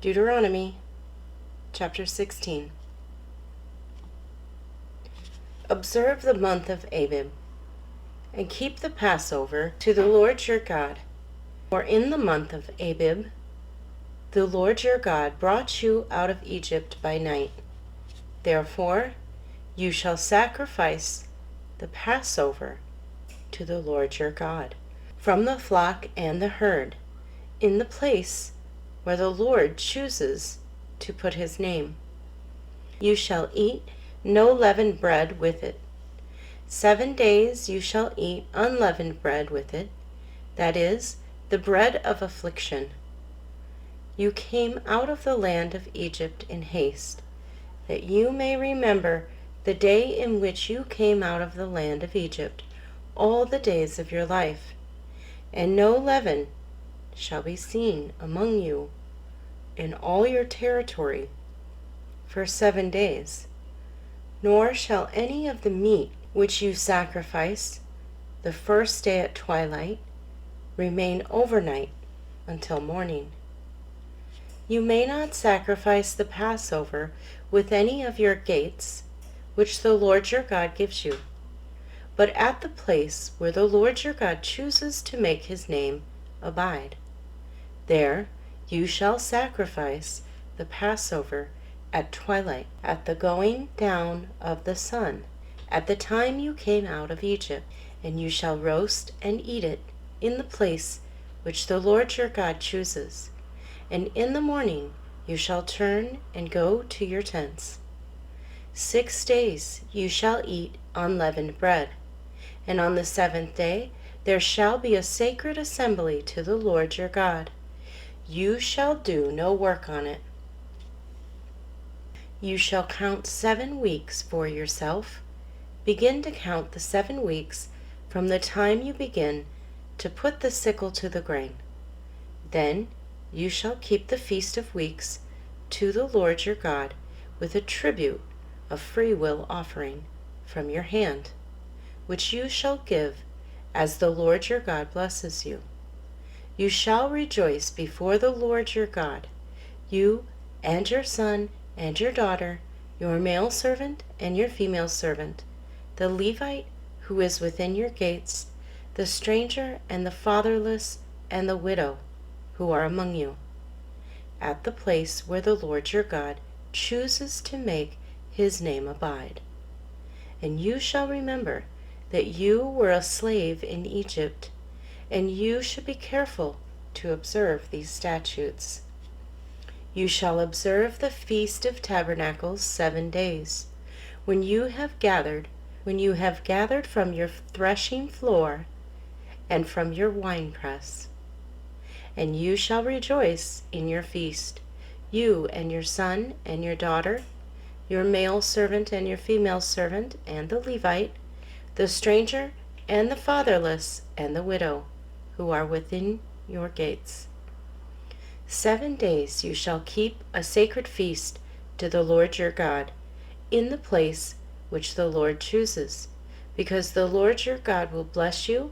Deuteronomy chapter 16. Observe the month of Abib, and keep the Passover to the Lord your God. For in the month of Abib the Lord your God brought you out of Egypt by night. Therefore you shall sacrifice the Passover to the Lord your God from the flock and the herd, in the place where the Lord chooses to put his name. You shall eat no leavened bread with it. 7 days you shall eat unleavened bread with it, that is, the bread of affliction. You came out of the land of Egypt in haste, that you may remember the day in which you came out of the land of Egypt all the days of your life. And no leaven shall be seen among you in all your territory for 7 days, nor shall any of the meat which you sacrifice the first day at twilight remain overnight until morning. You may not sacrifice the Passover with any of your gates which the Lord your God gives you, but at the place where the Lord your God chooses to make his name abide. There you shall sacrifice the Passover at twilight, at the going down of the sun, at the time you came out of Egypt, and you shall roast and eat it in the place which the Lord your God chooses. And in the morning you shall turn and go to your tents. 6 days you shall eat unleavened bread, and on the 7th day there shall be a sacred assembly to the Lord your God. You shall do no work on it. You shall count 7 weeks for yourself. Begin to count the 7 weeks from the time you begin to put the sickle to the grain. Then you shall keep the Feast of Weeks to the Lord your God with a tribute of free will offering from your hand, which you shall give as the Lord your God blesses you. You shall rejoice before the Lord your God, you and your son and your daughter, your male servant and your female servant, the Levite who is within your gates, the stranger and the fatherless and the widow who are among you, at the place where the Lord your God chooses to make his name abide. And you shall remember that you were a slave in Egypt, and you should be careful to observe these statutes. You shall observe the Feast of Tabernacles 7 days, when you have gathered from your threshing floor and from your winepress. And you shall rejoice in your feast, you and your son and your daughter, your male servant and your female servant, and the Levite, the stranger and the fatherless and the widow, who are within your gates. 7 days you shall keep a sacred feast to the Lord your God, in the place which the Lord chooses, because the Lord your God will bless you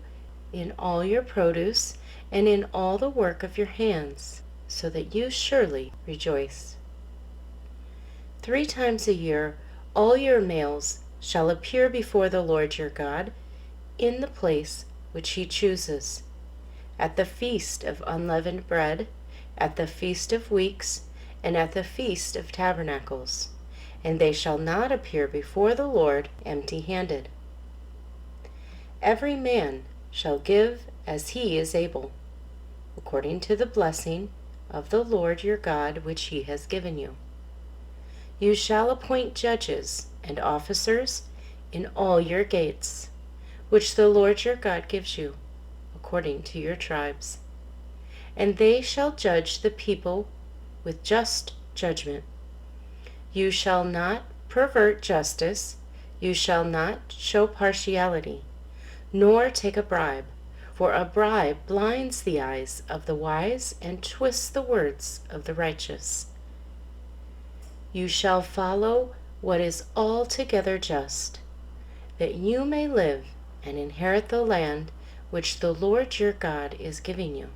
in all your produce and in all the work of your hands, so that you surely rejoice. 3 times a year all your males shall appear before the Lord your God in the place which he chooses, at the feast of unleavened bread, at the Feast of Weeks, and at the Feast of Tabernacles, and they shall not appear before the Lord empty-handed. Every man shall give as he is able, according to the blessing of the Lord your God which he has given you. You shall appoint judges and officers in all your gates, which the Lord your God gives you, according to your tribes. And they shall judge the people with just judgment. You shall not pervert justice, you shall not show partiality, nor take a bribe, for a bribe blinds the eyes of the wise and twists the words of the righteous. You shall follow what is altogether just, that you may live and inherit the land which the Lord your God is giving you.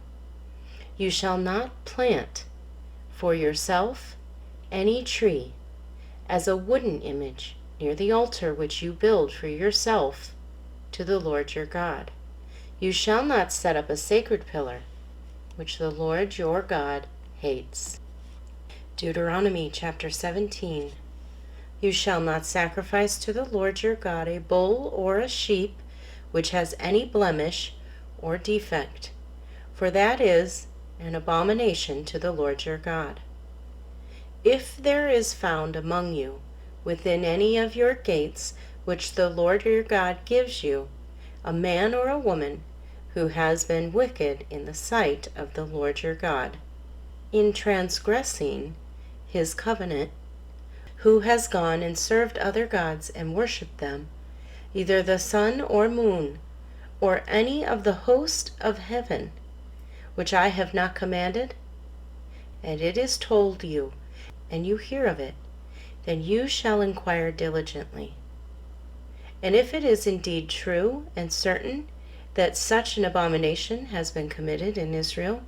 You shall not plant for yourself any tree as a wooden image near the altar which you build for yourself to the Lord your God. You shall not set up a sacred pillar, which the Lord your God hates. Deuteronomy chapter 17. You shall not sacrifice to the Lord your God a bull or a sheep which has any blemish or defect, for that is an abomination to the Lord your God. If there is found among you, within any of your gates which the Lord your God gives you, a man or a woman who has been wicked in the sight of the Lord your God, in transgressing his covenant, who has gone and served other gods and worshipped them, either the sun or moon, or any of the host of heaven, which I have not commanded, and it is told you, and you hear of it, then you shall inquire diligently. And if it is indeed true and certain that such an abomination has been committed in Israel,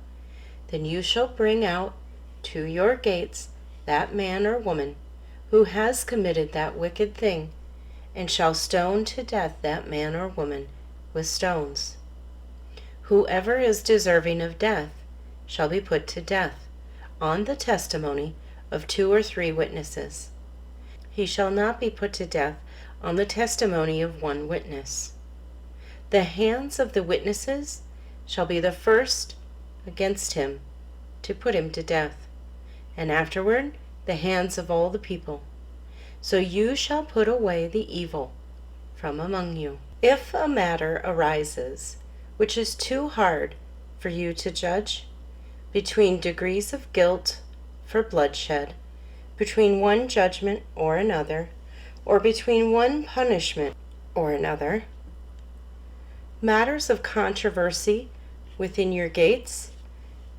then you shall bring out to your gates that man or woman who has committed that wicked thing, and shall stone to death that man or woman with stones. Whoever is deserving of death shall be put to death on the testimony of 2 or 3 witnesses. He shall not be put to death on the testimony of 1 witness. The hands of the witnesses shall be the first against him to put him to death, and afterward the hands of all the people. So you shall put away the evil from among you. If a matter arises which is too hard for you to judge, between degrees of guilt for bloodshed, between one judgment or another, or between one punishment or another, matters of controversy within your gates,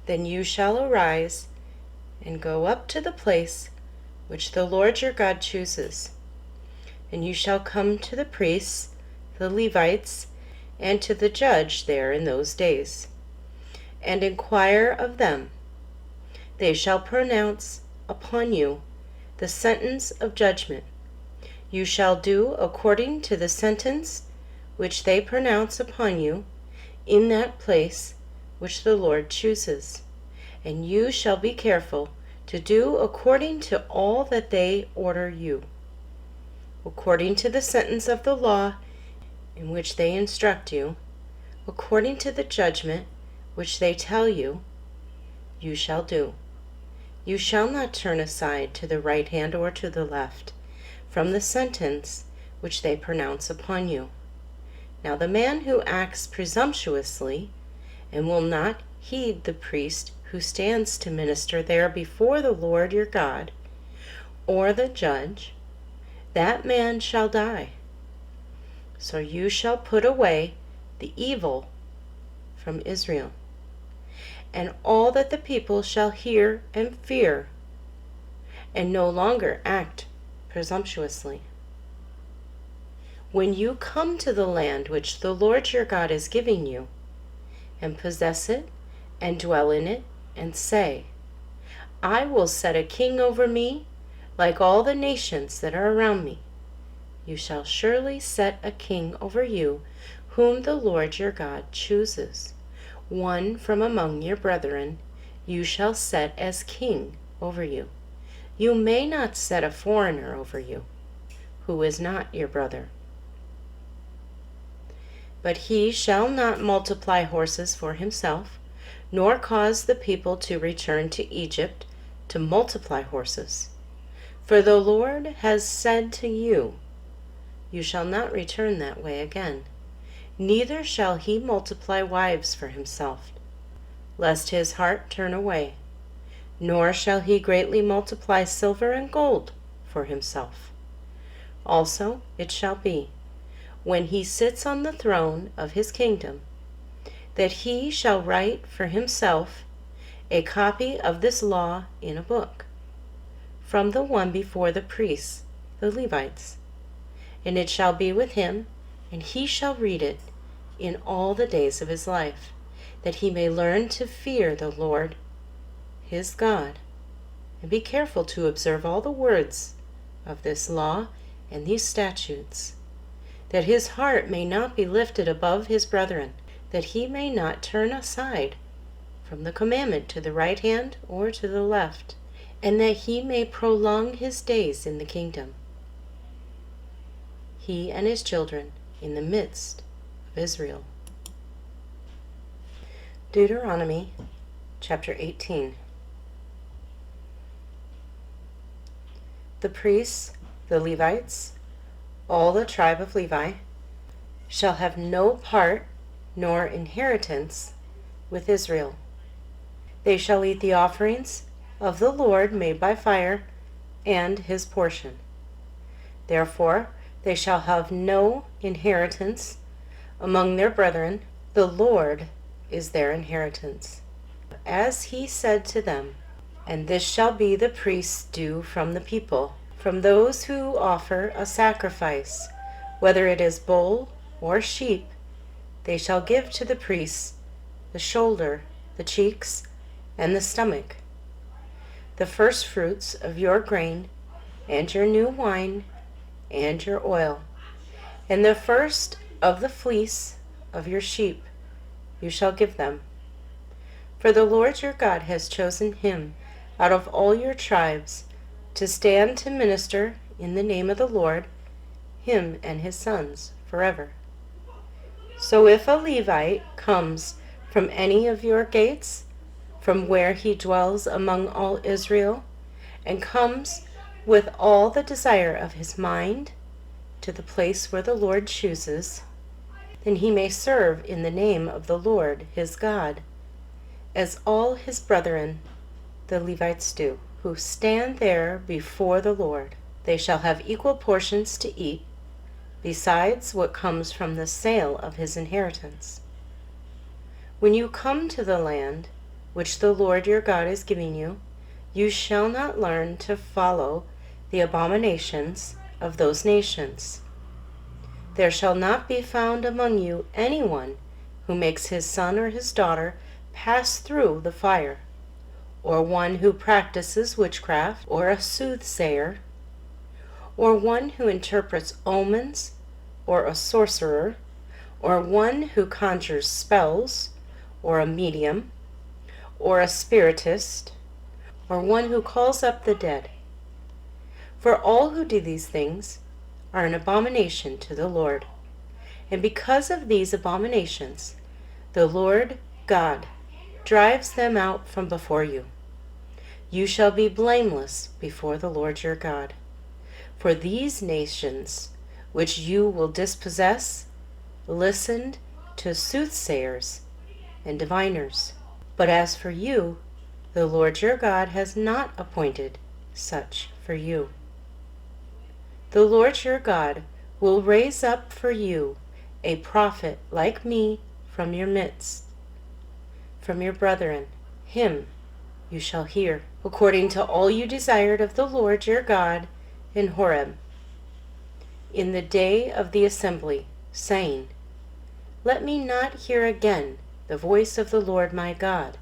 then you shall arise and go up to the place which the Lord your God chooses. And you shall come to the priests, the Levites, and to the judge there in those days, and inquire of them. They shall pronounce upon you the sentence of judgment. You shall do according to the sentence which they pronounce upon you in that place which the Lord chooses. And you shall be careful to do according to all that they order you, according to the sentence of the law in which they instruct you, according to the judgment which they tell you, you shall do. You shall not turn aside to the right hand or to the left from the sentence which they pronounce upon you. Now the man who acts presumptuously and will not heed the priest who stands to minister there before the Lord your God, or the judge, that man shall die. So you shall put away the evil from Israel, and all that the people shall hear and fear, and no longer act presumptuously. When you come to the land which the Lord your God is giving you, and possess it, and dwell in it, and say, I will set a king over me, like all the nations that are around me, you shall surely set a king over you, whom the Lord your God chooses. One from among your brethren you shall set as king over you. You may not set a foreigner over you, who is not your brother. But he shall not multiply horses for himself, nor cause the people to return to Egypt to multiply horses. For the Lord has said to you, you shall not return that way again. Neither shall he multiply wives for himself, lest his heart turn away. Nor shall he greatly multiply silver and gold for himself. Also it shall be, when he sits on the throne of his kingdom, that he shall write for himself a copy of this law in a book, from the one before the priests, the Levites. And it shall be with him, and he shall read it in all the days of his life, that he may learn to fear the Lord his God, and be careful to observe all the words of this law and these statutes, that his heart may not be lifted above his brethren, that he may not turn aside from the commandment to the right hand or to the left, and that he may prolong his days in the kingdom, he and his children in the midst of Israel. Deuteronomy chapter 18. The priests, the Levites, all the tribe of Levi, shall have no part nor inheritance with Israel. They shall eat the offerings of the Lord made by fire, and his portion. Therefore they shall have no inheritance among their brethren. The Lord is their inheritance. As he said to them, and this shall be the priest's due from the people, from those who offer a sacrifice, whether it is bull or sheep, they shall give to the priests the shoulder, the cheeks, and the stomach, the first fruits of your grain, and your new wine, and your oil, and the first of the fleece of your sheep you shall give them. For the Lord your God has chosen him out of all your tribes to stand to minister in the name of the Lord, him and his sons forever. So if a Levite comes from any of your gates, from where he dwells among all Israel, and comes with all the desire of his mind to the place where the Lord chooses, then he may serve in the name of the Lord his God, as all his brethren the Levites do, who stand there before the Lord. They shall have equal portions to eat, besides what comes from the sale of his inheritance. When you come to the land which the Lord your God is giving you, you shall not learn to follow the abominations of those nations. There shall not be found among you anyone who makes his son or his daughter pass through the fire, or one who practices witchcraft, or a soothsayer, or one who interprets omens, or a sorcerer, or one who conjures spells, or a medium, or a spiritist, or one who calls up the dead. For all who do these things are an abomination to the Lord. And because of these abominations, the Lord God drives them out from before you. You shall be blameless before the Lord your God. For these nations which you will dispossess listened to soothsayers and diviners. But as for you, the Lord your God has not appointed such for you. The Lord your God will raise up for you a prophet like me from your midst, from your brethren. Him you shall hear, according to all you desired of the Lord your God in Horeb, in the day of the assembly, saying, Let me not hear again the voice of the Lord my God,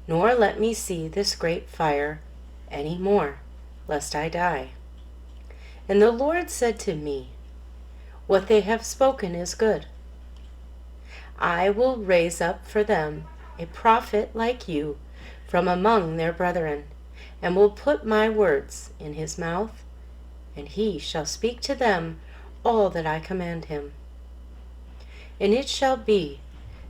nor let me see this great fire any more, lest I die. And the Lord said to me, What they have spoken is good. I will raise up for them a prophet like you from among their brethren, and will put my words in his mouth, and he shall speak to them all that I command him. And it shall be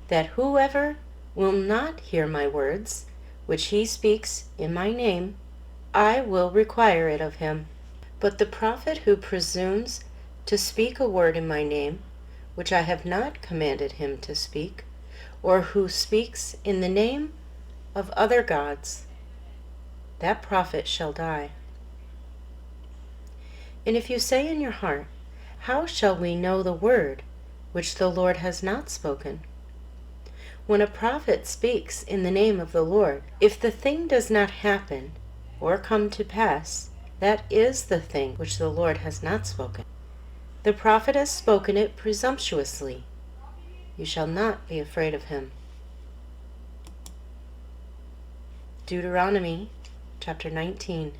that whoever will not hear my words, which he speaks in my name, I will require it of him. But the prophet who presumes to speak a word in my name, which I have not commanded him to speak, or who speaks in the name of other gods, that prophet shall die. And if you say in your heart, How shall we know the word which the Lord has not spoken? When a prophet speaks in the name of the Lord, if the thing does not happen or come to pass, that is the thing which the Lord has not spoken. The prophet has spoken it presumptuously. You shall not be afraid of him. Deuteronomy chapter 19.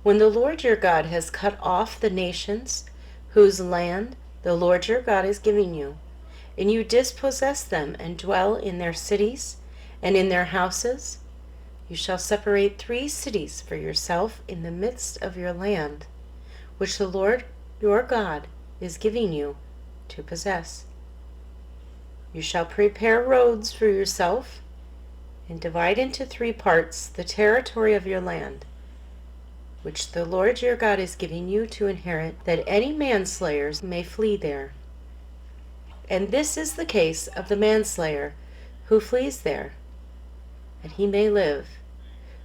When the Lord your God has cut off the nations whose land the Lord your God is giving you, and you dispossess them and dwell in their cities and in their houses, you shall separate 3 cities for yourself in the midst of your land, which the Lord your God is giving you to possess. You shall prepare roads for yourself and divide into 3 parts the territory of your land, which the Lord your God is giving you to inherit, that any manslayers may flee there. And this is the case of the manslayer who flees there, that he may live.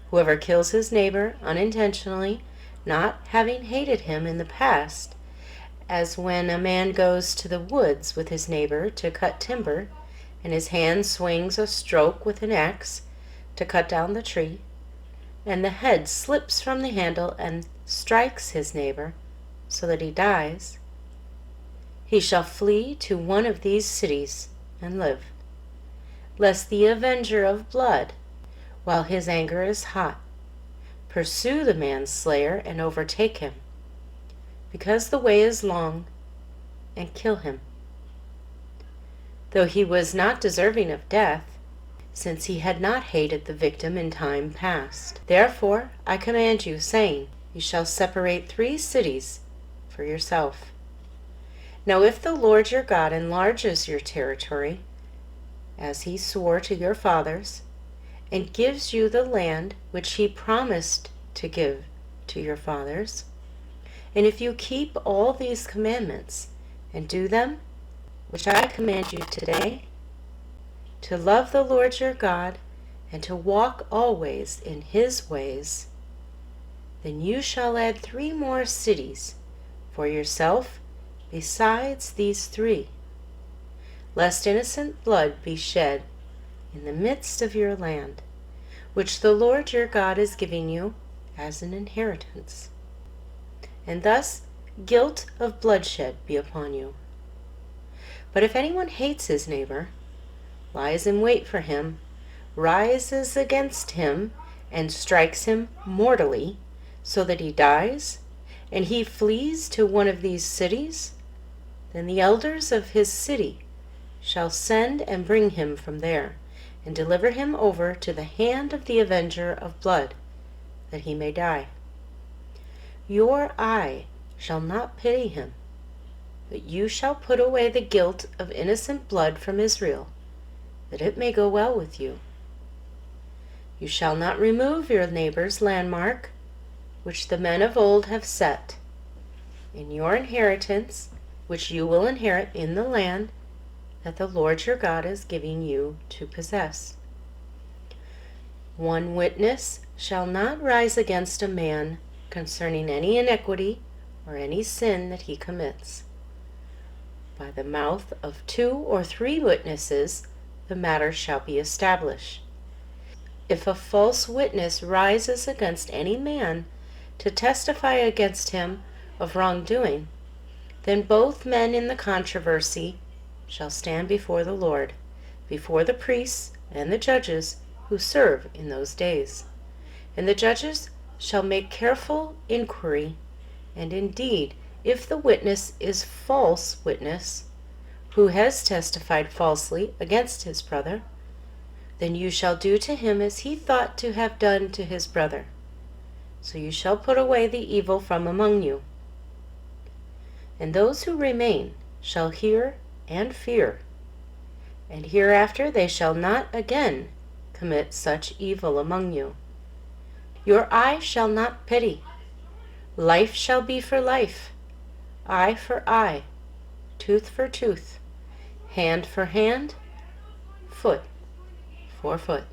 Whoever kills his neighbor unintentionally, not having hated him in the past, as when a man goes to the woods with his neighbor to cut timber, and his hand swings a stroke with an axe to cut down the tree, and the head slips from the handle and strikes his neighbor, so that he dies, he shall flee to one of these cities and live, lest the avenger of blood, while his anger is hot, pursue the manslayer and overtake him, because the way is long, and kill him, though he was not deserving of death, since he had not hated the victim in time past. Therefore I command you, saying, you shall separate 3 cities for yourself. Now if the Lord your God enlarges your territory, as he swore to your fathers, and gives you the land which he promised to give to your fathers, and if you keep all these commandments and do them, which I command you today, to love the Lord your God and to walk always in his ways, then you shall add 3 more cities for yourself besides these 3, lest innocent blood be shed in the midst of your land, which the Lord your God is giving you as an inheritance. And thus guilt of bloodshed be upon you. But if anyone hates his neighbor, lies in wait for him, rises against him, and strikes him mortally, so that he dies, and he flees to one of these cities, then the elders of his city shall send and bring him from there, and deliver him over to the hand of the avenger of blood, that he may die. Your eye shall not pity him, but you shall put away the guilt of innocent blood from Israel, that it may go well with you. You shall not remove your neighbor's landmark, which the men of old have set, in your inheritance, which you will inherit in the land that the Lord your God is giving you to possess. 1 witness shall not rise against a man concerning any iniquity or any sin that he commits. By the mouth of 2 or 3 witnesses the matter shall be established. If a false witness rises against any man to testify against him of wrongdoing, then both men in the controversy shall stand before the Lord, before the priests and the judges who serve in those days. And the judges shall make careful inquiry, and indeed, if the witness is false witness, who has testified falsely against his brother, then you shall do to him as he thought to have done to his brother. So you shall put away the evil from among you. And those who remain shall hear and fear, and hereafter they shall not again commit such evil among you. Your eye shall not pity. Life shall be for life, eye for eye, tooth for tooth, hand for hand, foot for foot.